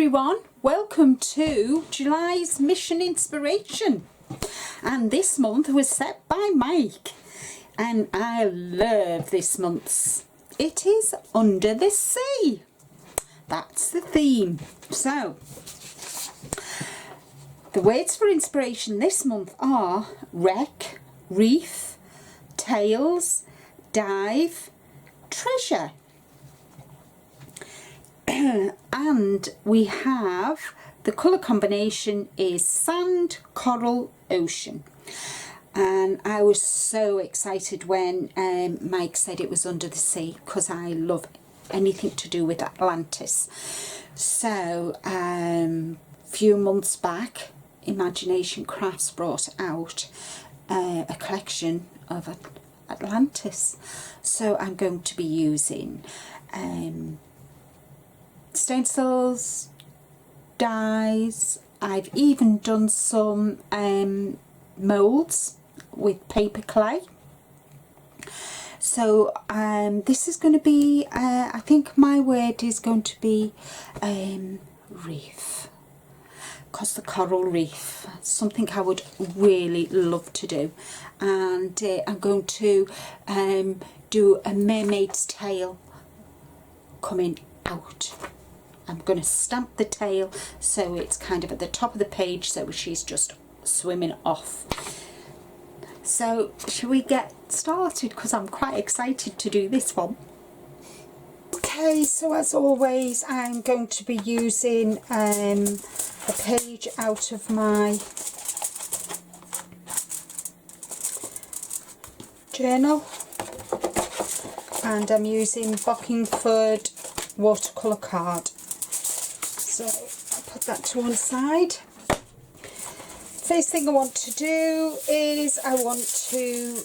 everyone, welcome to July's Mission Inspiration, and this month was set by Mike and I love this month's. It is Under the Sea. That's the theme. So the words for inspiration this month are wreck, reef, tales, dive, treasure. And we have the colour combination is sand, coral, ocean. And I was so excited when Mike said it was Under the Sea, because I love anything to do with Atlantis. So a few months back, Imagination Crafts brought out a collection of Atlantis. So I'm going to be using stencils, dies. I've even done some moulds with paper clay. So this is going to be I think my word is going to be reef, because the coral reef, something I would really love to do. And I'm going to do a mermaid's tail coming out. I'm going to stamp the tail so it's kind of at the top of the page, so she's just swimming off. So shall we get started, because I'm quite excited to do this one. Okay, so as always I'm going to be using a page out of my journal, and I'm using Bockingford watercolour card. So I'll put that to one side. First thing I want to do is I want to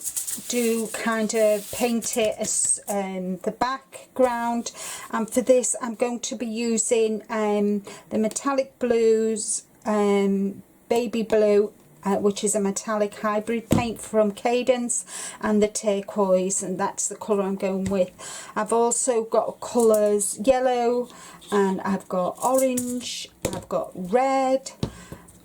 do kind of paint it as the background, and for this I'm going to be using the metallic blues, baby blue, which is a metallic hybrid paint from Cadence, and the turquoise, and that's the colour I'm going with. I've also got colours yellow, and I've got orange, I've got red,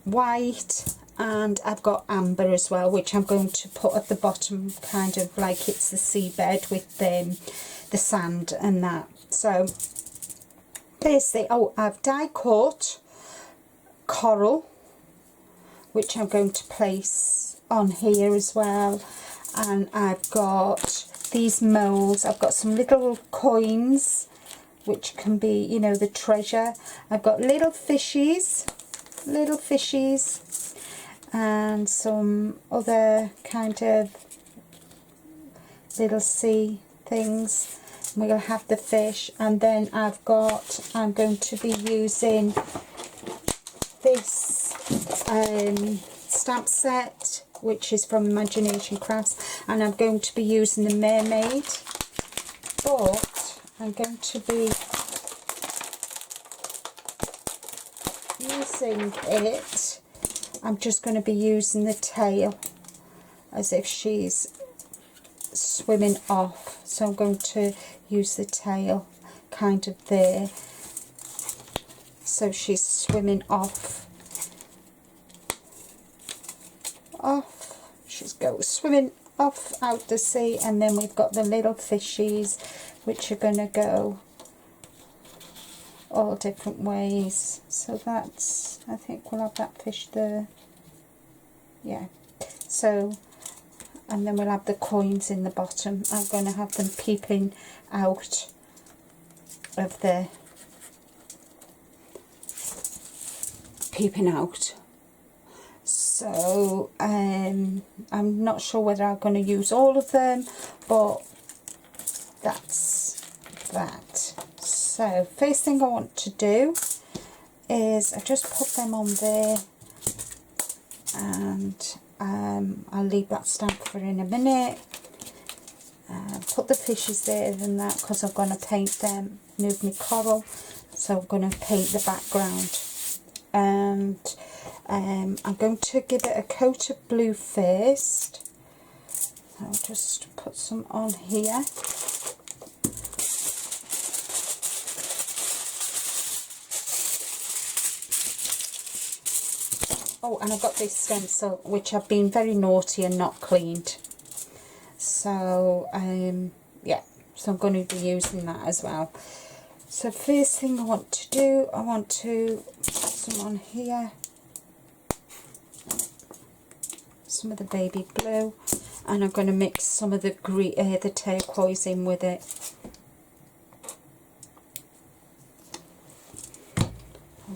white, and I've got amber as well, which I'm going to put at the bottom, kind of like it's the seabed with the sand and that. So there's I've die cut coral, which I'm going to place on here as well. And I've got these moulds. I've got some little coins, which can be, you know, the treasure. I've got little fishies, and some other kind of little sea things. We'll have the fish, and then I'm going to be using this stamp set, which is from Imagination Crafts, and I'm going to be using the mermaid, but I'm going to be using it, I'm just going to be using the tail as if she's swimming off. So I'm going to use the tail kind of there, so she's swimming off. She's swimming off out the sea, and then we've got the little fishies, which are going to go all different ways. So that's, I think we'll have that fish there, yeah. So, and then we'll have the coins in the bottom. I'm going to have them peeping out of the So I'm not sure whether I'm going to use all of them, but that's that. So first thing I want to do is I just put them on there, and I'll leave that stamp for in a minute. Put the fishes there and that, because I'm going to paint them, move my coral, so I'm going to paint the background. And I'm going to give it a coat of blue first. I'll just put some on here. Oh, and I've got this stencil which I've been very naughty and not cleaned. So, yeah, so I'm going to be using that as well. So first thing I want to do, I want to put some on here. Some of the baby blue. And I'm going to mix some of the green, the turquoise in with it.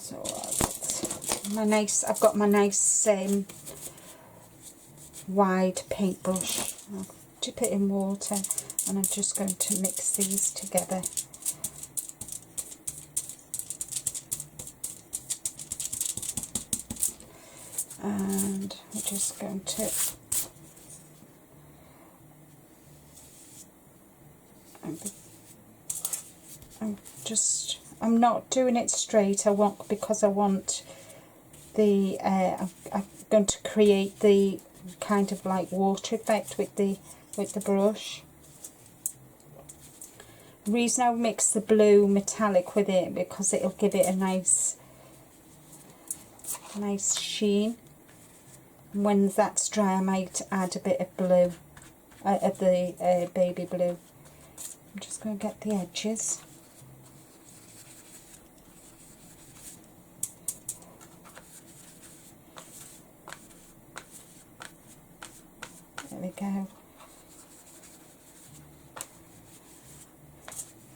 So I've got my nice wide paintbrush. I'll dip it in water and I'm just going to mix these together. And we're just going to I'm not doing it straight. Because I want the I'm going to create the kind of like water effect with the brush. The reason I mix the blue metallic with it because it'll give it a nice sheen. And when that's dry, I might add a bit of blue, of the baby blue. I'm just going to get the edges. There we go.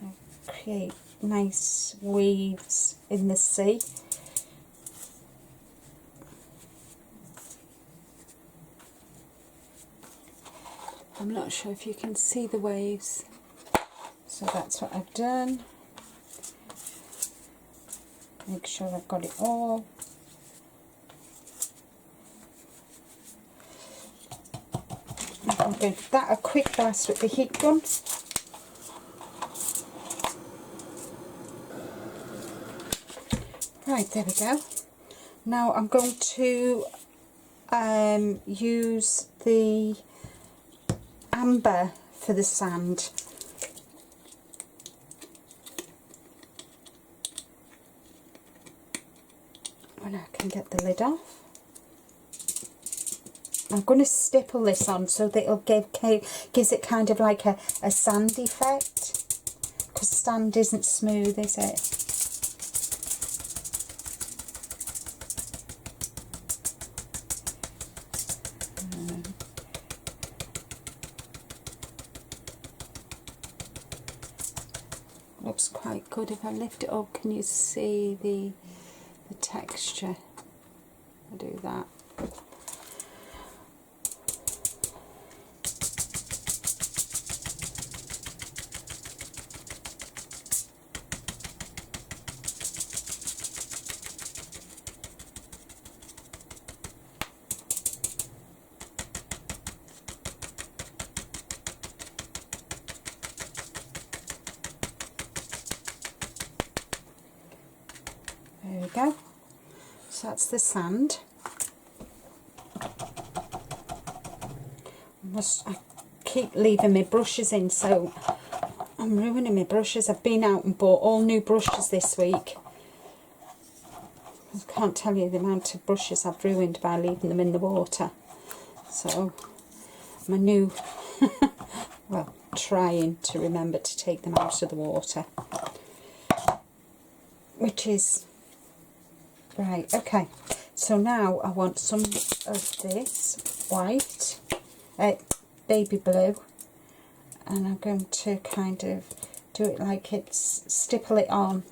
I'll create nice waves in the sea. I'm not sure if you can see the waves. So that's what I've done. Make sure I've got it all. I'm going to give that a quick blast with the heat gun. Right, there we go. Now I'm going to use the amber for the sand. When I can get the lid off. I'm going to stipple this on so that it'll gives it kind of like a sand effect, because sand isn't smooth, is it? Looks quite good. If I lift it up, can you see the texture? I'll do that. There we go. So that's the sand. I keep leaving my brushes in, so I'm ruining my brushes. I've been out and bought all new brushes this week. I can't tell you the amount of brushes I've ruined by leaving them in the water. So my new, well, trying to remember to take them out of the water, which is right. Okay, so now I want some of this white, baby blue, and I'm going to kind of do it like it's, stipple it on.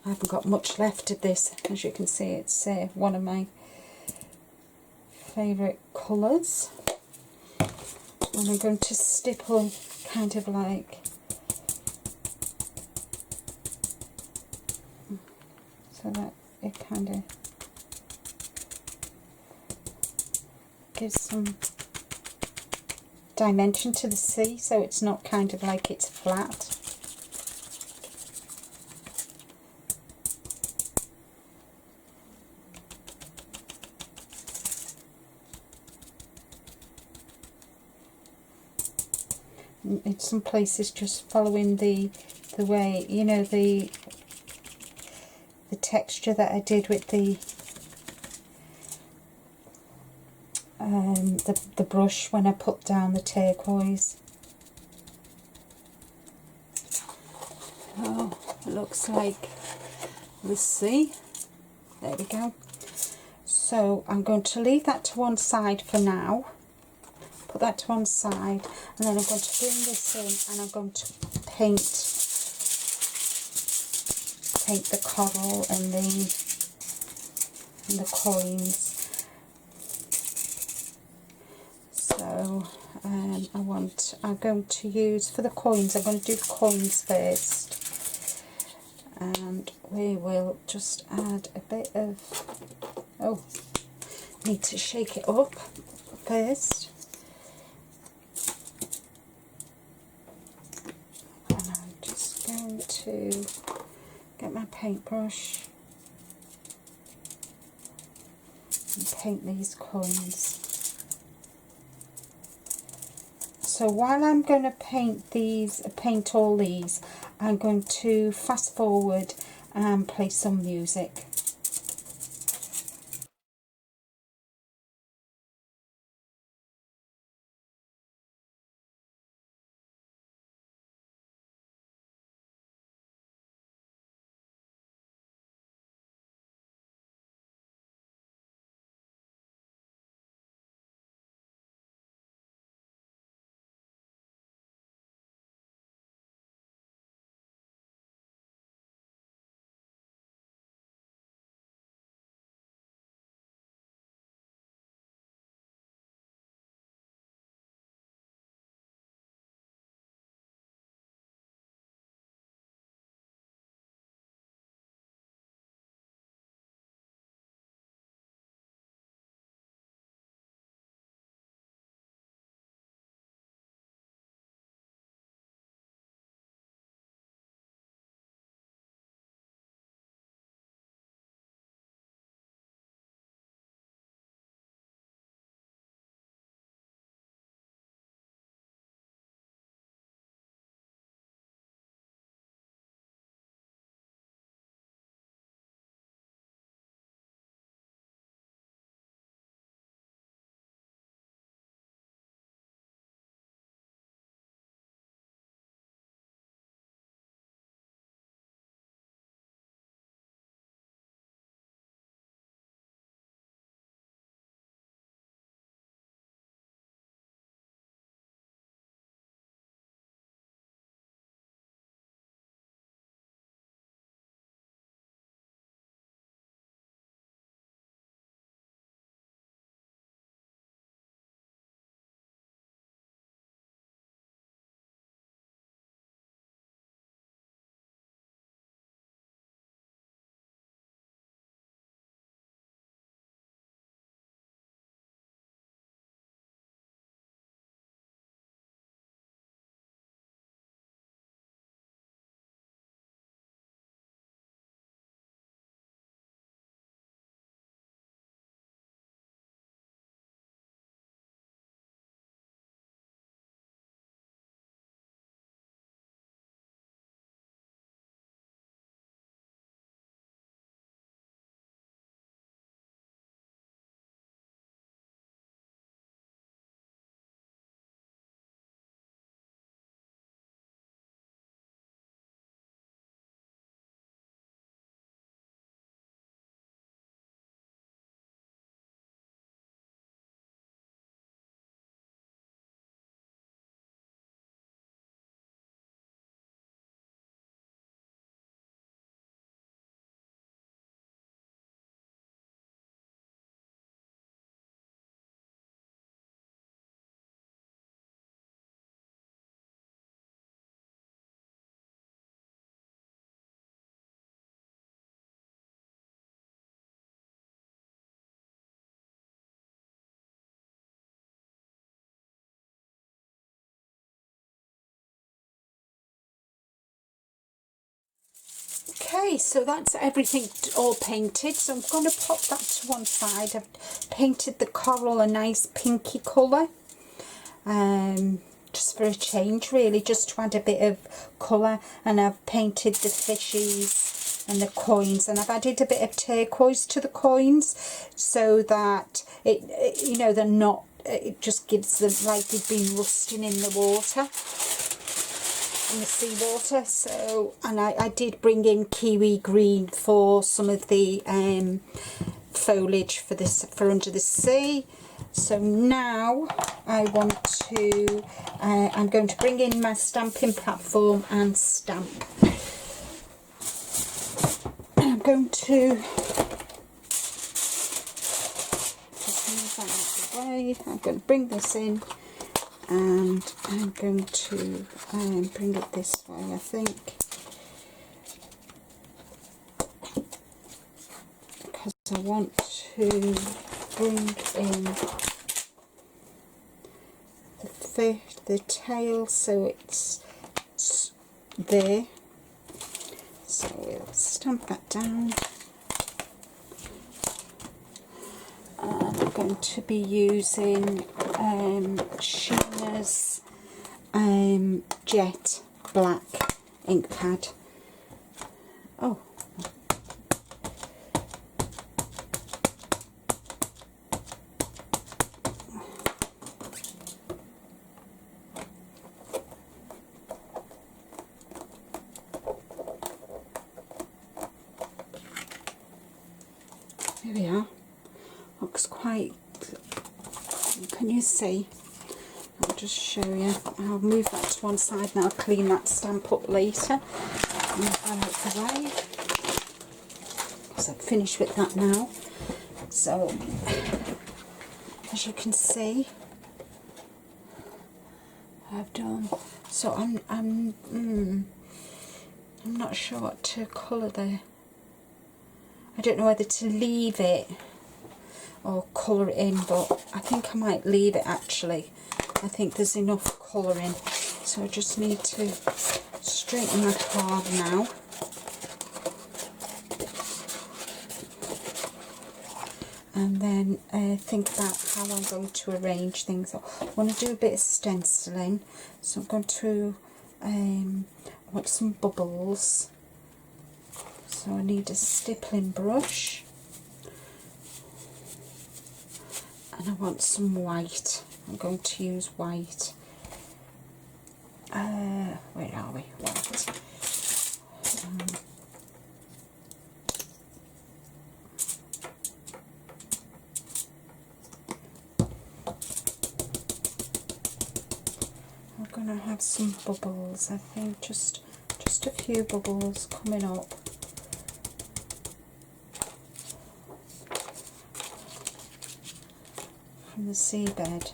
I haven't got much left of this. As you can see, it's one of my favourite colours, and I'm going to stipple kind of like so that it kind of gives some dimension to the sea, so it's not kind of like it's flat. In some places just following the way, you know, the texture that I did with the the brush when I put down the turquoise. Oh, it looks like the sea. There we go. So I'm going to leave that to one side for now. Put that to one side, and then I'm going to bring this in and I'm going to paint the coral and the coins. So I'm going to use, for the coins, I'm going to do the coins first, and we will just add a bit of, need to shake it up first, and I'm just going to get my paintbrush and paint these coins. So while I'm going to paint all these, I'm going to fast forward and play some music. Okay, so that's everything all painted, so I'm going to pop that to one side. I've painted the coral a nice pinky colour, just for a change really, just to add a bit of colour, and I've painted the fishies and the coins, and I've added a bit of turquoise to the coins so that it you know, they're not it just gives them like they've been rusting in the water, in the seawater. So, and I did bring in kiwi green for some of the foliage for this, for Under the Sea. So now I want to, I'm going to bring in my stamping platform and stamp. I'm going to just move that out of the way. I'm going to bring this in, and I'm going to bring it this way, I think, because I want to bring in the tail so it's there. So we'll stamp that down. I'm going to be using Sheena's Jet Black ink pad. Oh. Here we are. Looks quite, can you see? I'll just show you. I'll move that to one side and I'll clean that stamp up later. Move that out the way. So I've finished with that now. So, as you can see, I've done. So I'm not sure what to colour there. I don't know whether to leave it or colour it in, but I think I might leave it actually. I think there's enough colouring, so I just need to straighten my card now. And then think about how I'm going to arrange things. I want to do a bit of stenciling, so I'm going to want some bubbles. So I need a stippling brush, and I want some white. I'm going to use white. Where are we? White. I'm going to have some bubbles. I think just a few bubbles coming up. From the seabed.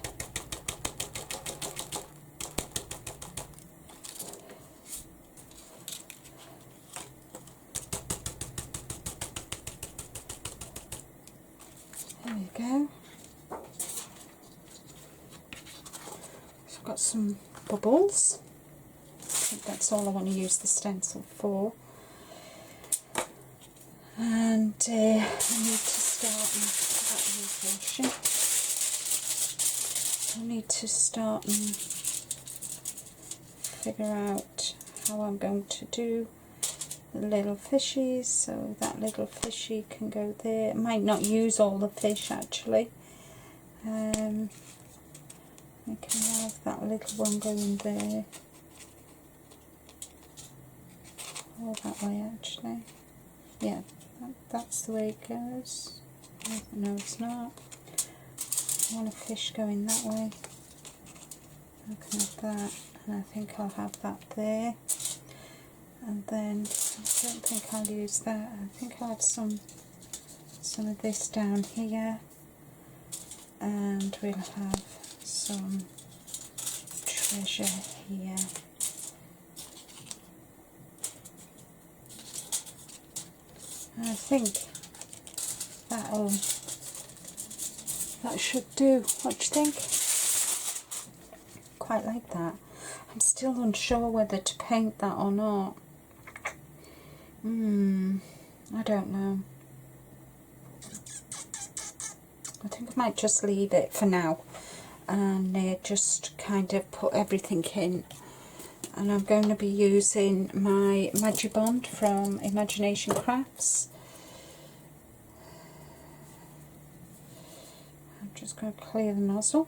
There we go. So I've got some bubbles. I think that's all I want to use the stencil for. And I need to start and I need to start and figure out how I'm going to do the little fishies, so that little fishy can go there. I might not use all the fish actually. I can have that little one going there, or that way actually. Yeah, that's the way it goes. No, it's not. I want a fish going that way. I can have that, and I think I'll have that there. And then I don't think I'll use that. I think I'll have some of this down here, and we'll have some treasure here. And I think that should do. What do you think? Quite like that. I'm still unsure whether to paint that or not. I don't know. I think I might just leave it for now and just kind of put everything in. And I'm going to be using my Magibond from Imagination Crafts. I'm just going to clear the nozzle.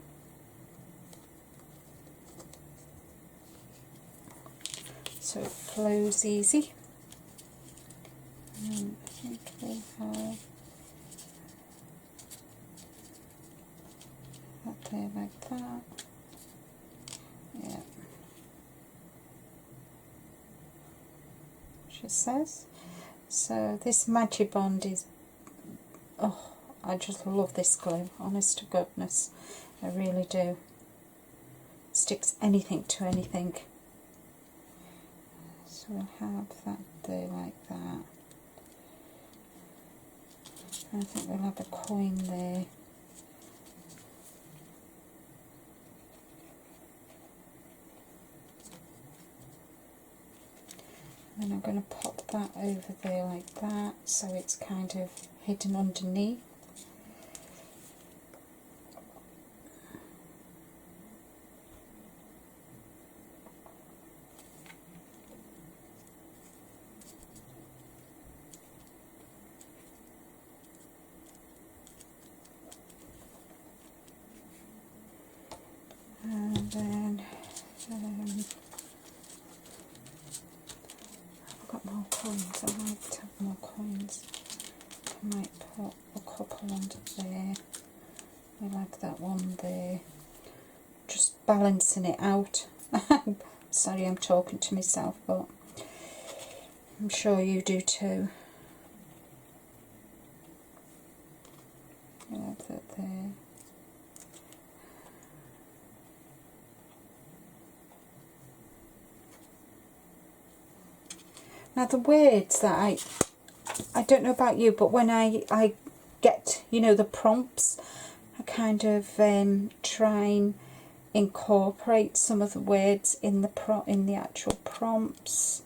so it flows easy. And I think we have that there like that. Yeah. She says. So this Magibond is, oh, I just love this glue, honest to goodness, I really do. Sticks anything to anything. So we'll have that there like that. I think we'll have a coin there. And I'm going to pop that over there like that, so it's kind of hidden underneath. And then I've got more coins. I like to have more coins. I might put a couple under there. I like that one there. Just balancing it out. Sorry, I'm talking to myself, but I'm sure you do too. I like that there. Now the words that I don't know about you, but when I get, you know, the prompts, I kind of try and incorporate some of the words in the actual prompts.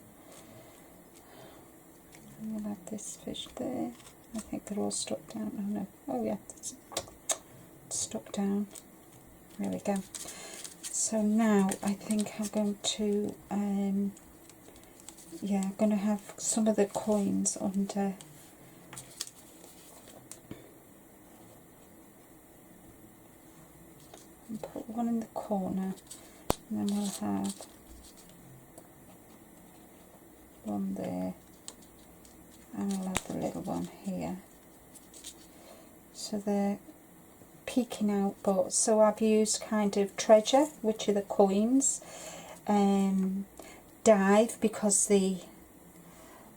And we'll have this fish there. I think they're all stuck down. Oh no! Oh yeah, it's stuck down. There we go. So now I think I'm going to yeah, I'm going to have some of the coins under. And put one in the corner, and then we'll have one there, and I'll have the little one here. So they're peeking out, but so I've used kind of treasure, which are the coins, dive, because the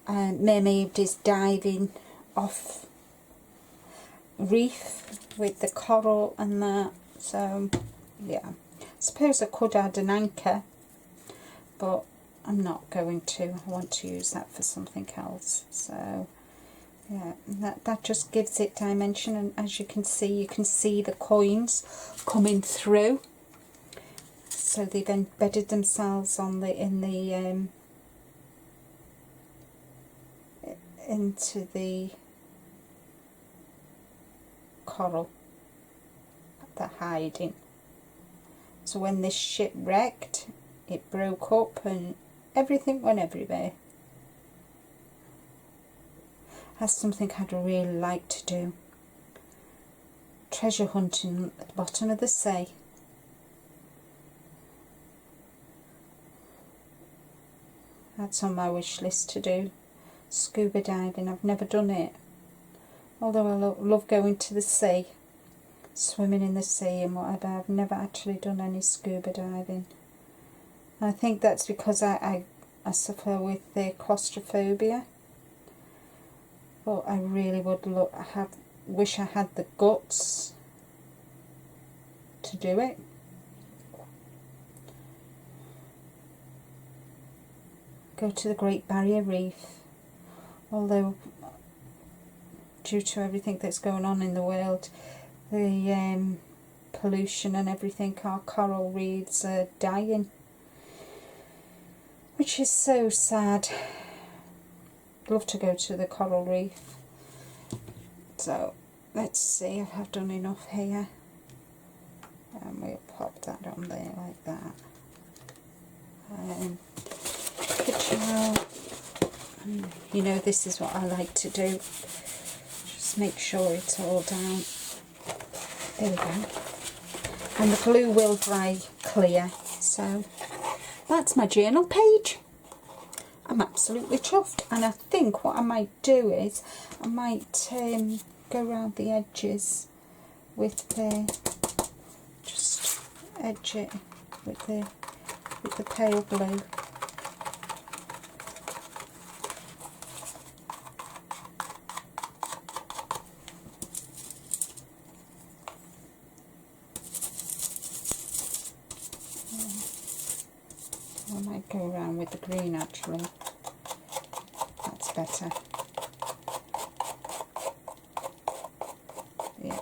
mermaid is diving off reef with the coral and that. So yeah, I suppose I could add an anchor, but I'm not going to. I want to use that for something else. So yeah, that just gives it dimension, and as you can see the coins coming through. So they've embedded themselves on into the coral. They're hiding. So when this ship wrecked, it broke up and everything went everywhere. That's something I'd really like to do. Treasure hunting at the bottom of the sea. That's on my wish list to do. Scuba diving, I've never done it. Although I love going to the sea, swimming in the sea and whatever, I've never actually done any scuba diving. I think that's because I suffer with the claustrophobia. But I really would wish I had the guts to do it. Go to the Great Barrier Reef, although due to everything that's going on in the world, the pollution and everything, our coral reefs are dying, which is so sad. I'd love to go to the coral reef. So let's see if I've done enough here, and we'll pop that on there like that. You know, this is what I like to do, just make sure it's all down. There we go. And the glue will dry clear. So that's my journal page. I'm absolutely chuffed. And I think what I might do is I might go around the edges with the, just edge it with the pale blue. I might go around with the green actually. That's better. Yeah.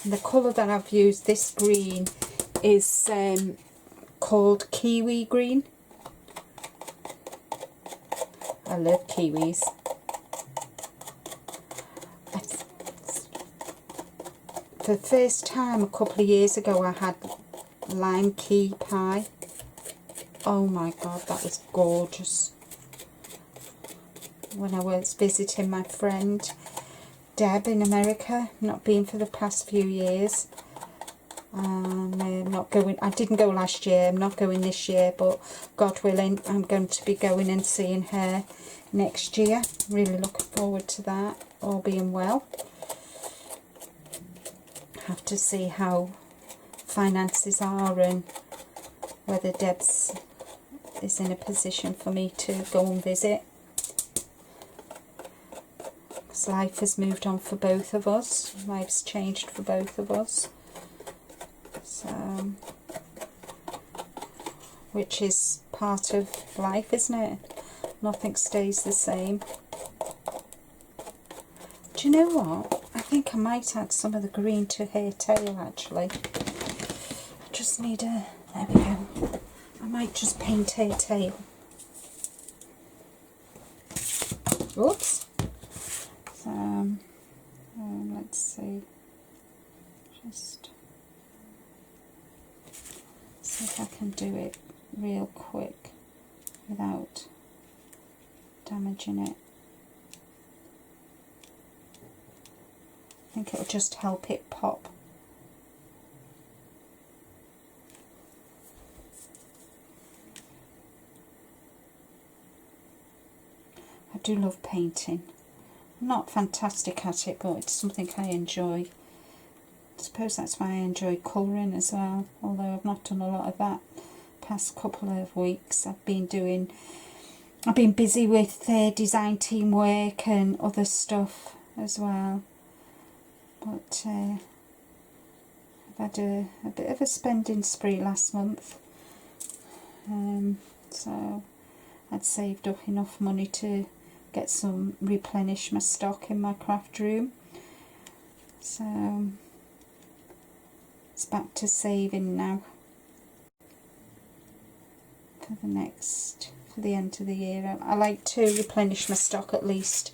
And the colour that I've used, this green, is called Kiwi Green. I love kiwis. For the first time a couple of years ago I had lime key pie. Oh my god, that was gorgeous. When I was visiting my friend Deb in America, not been for the past few years. I'm not going. I didn't go last year. I'm not going this year, but God willing, I'm going to be going and seeing her next year. Really looking forward to that. All being well. Have to see how finances are and whether Deb's is in a position for me to go and visit. Because life has moved on for both of us. Life's changed for both of us. So, which is part of life, isn't it? Nothing stays the same. Do you know what? I think I might add some of the green to her tail actually. I just need a, there we go. I might just paint her tail. Oops. So, let's see. Just see if I can do it real quick without damaging it. I think it'll just help it pop. I do love painting. I'm not fantastic at it, but it's something I enjoy. I suppose that's why I enjoy colouring as well, although I've not done a lot of that past couple of weeks. I've been busy with design team work and other stuff as well. But I've had a bit of a spending spree last month. So I'd saved up enough money to replenish my stock in my craft room. So it's back to saving now for the end of the year. I like to replenish my stock at least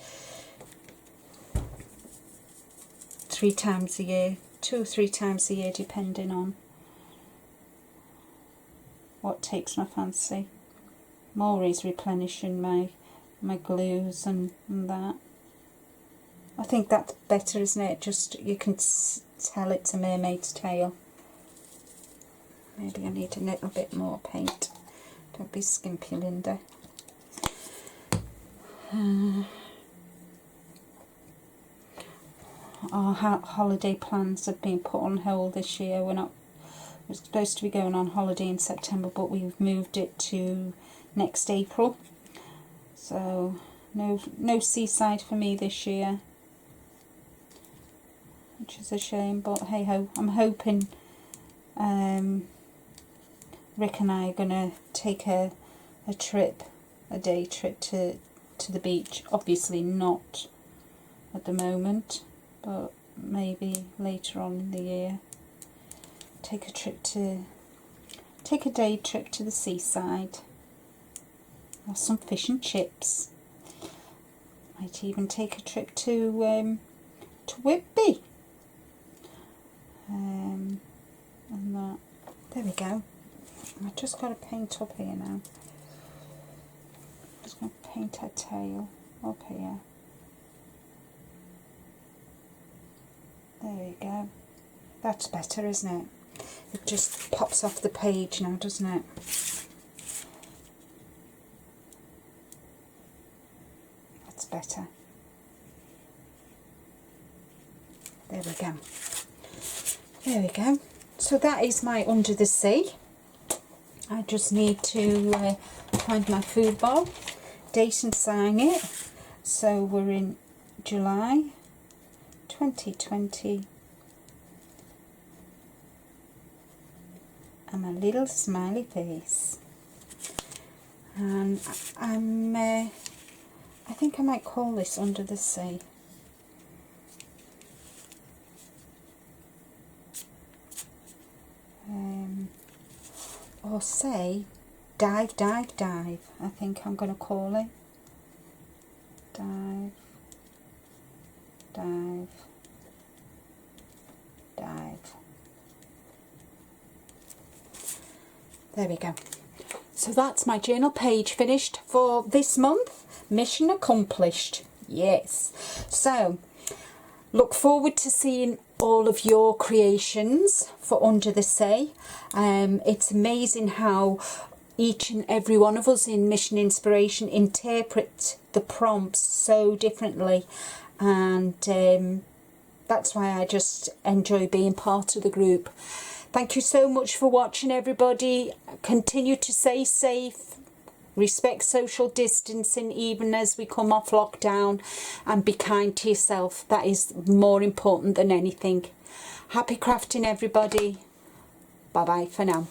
3 times a year, 2 or 3 times a year, depending on what takes my fancy. I'm always replenishing my glues and that. I think that's better, isn't it? Just, you can tell it's a mermaid's tail. Maybe I need a little bit more paint. Don't be skimpy, Linda. Our holiday plans have been put on hold this year. We're supposed to be going on holiday in September, but we've moved it to next April. So no seaside for me this year, which is a shame, but hey ho. I'm hoping Rick and I are going to take a day trip to the beach. Obviously not at the moment, but maybe later on in the year. Take a day trip to the seaside. Or some fish and chips. Might even take a trip to Whitby. And that. There we go. I've just got to paint up here now. Just going to paint her tail up here. There we go. That's better, isn't it? It just pops off the page now, doesn't it? better. There we go. There we go. So that is my Under the Sea. I just need to find my food bowl, date and sign it. So we're in July 2020. And my little smiley face. And I think I might call this Under the Sea. Or say Dive, Dive, Dive. I think I'm going to call it. Dive, Dive, Dive. There we go. So that's my journal page finished for this month. Mission accomplished. Yes. So look forward to seeing all of your creations for Under the Sea. It's amazing how each and every one of us in Mission Inspiration interpret the prompts so differently, and that's why I just enjoy being part of the group. Thank you so much for watching, everybody. Continue to stay safe, respect social distancing even as we come off lockdown, and be kind to yourself. That is more important than anything. Happy crafting, everybody. Bye bye for now.